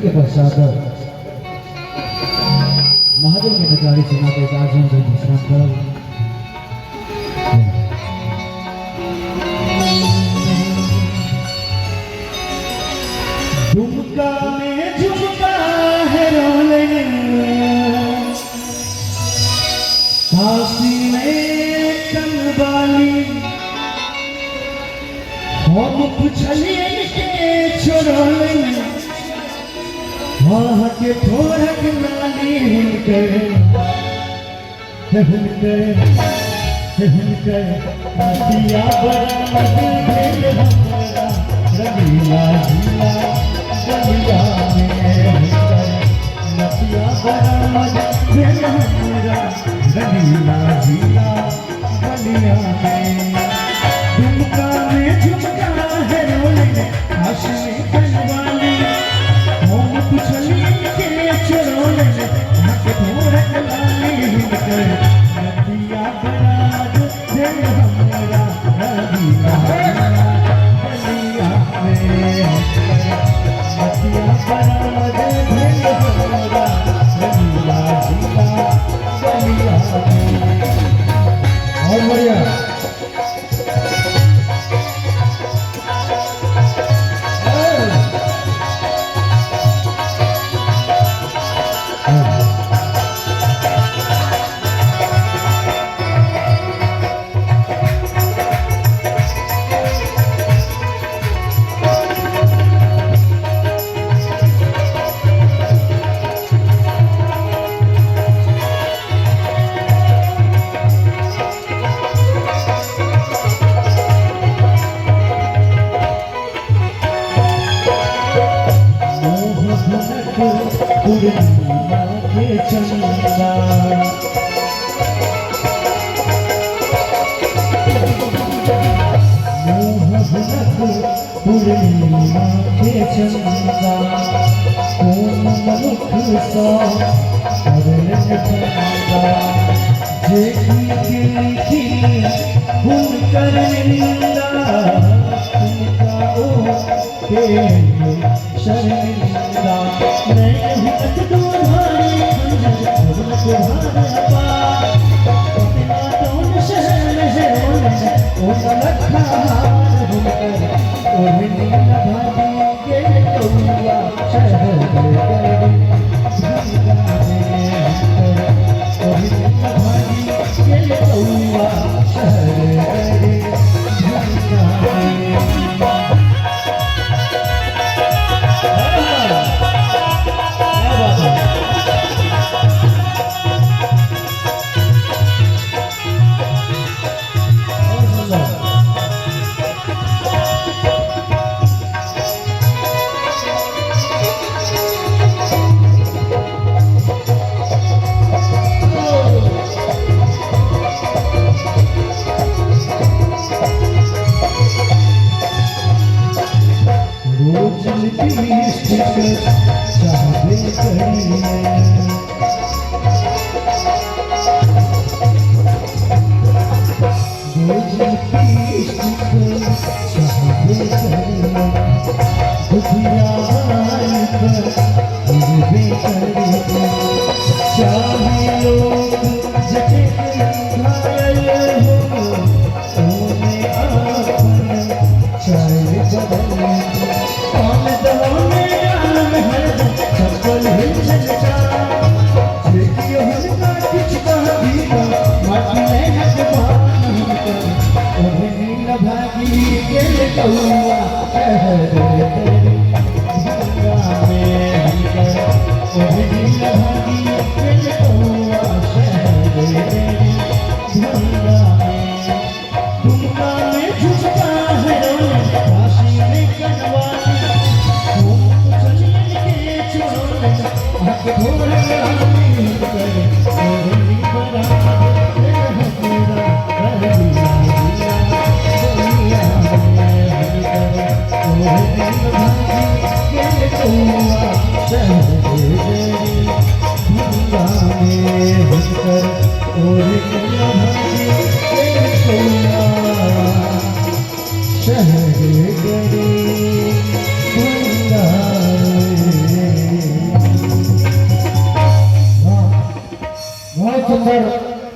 के पश्चात महादेव के नजारे सुनाते गार्जन जो विश्राम कर झुमका में झुमका है रोले फांसी में कनवाली हम पुछलिए के छोड़ले वहाँ के ठोरक नाली हुनकर नदिया बरामद भेल हमरा रंगीला झीला गलिया में हुनकर नदिया बरामद भेल हमरा रंगीला झीला गलिया में झुमका में झुमका है रोले आशमी कनवाली हम पुछलिए के छोड़ले के ठोरक नाली हुनकर नदिया बरामद भेल हमरा रंगीला गलिया में नदिया बरामद भेल हमरा रंगीला झीला गलिया में। और बढ़िया पूर्णिमा के चंदा पूर्णिमा के चंदा मुख सा हुनकर निंदा उनका ओ के शर्मिंदा मैं हुकत तुम्हारी अपना कौन शहर में है ओ लखा हुनकर ओ नीला भागी के कौआ शहर Oh, ઓમ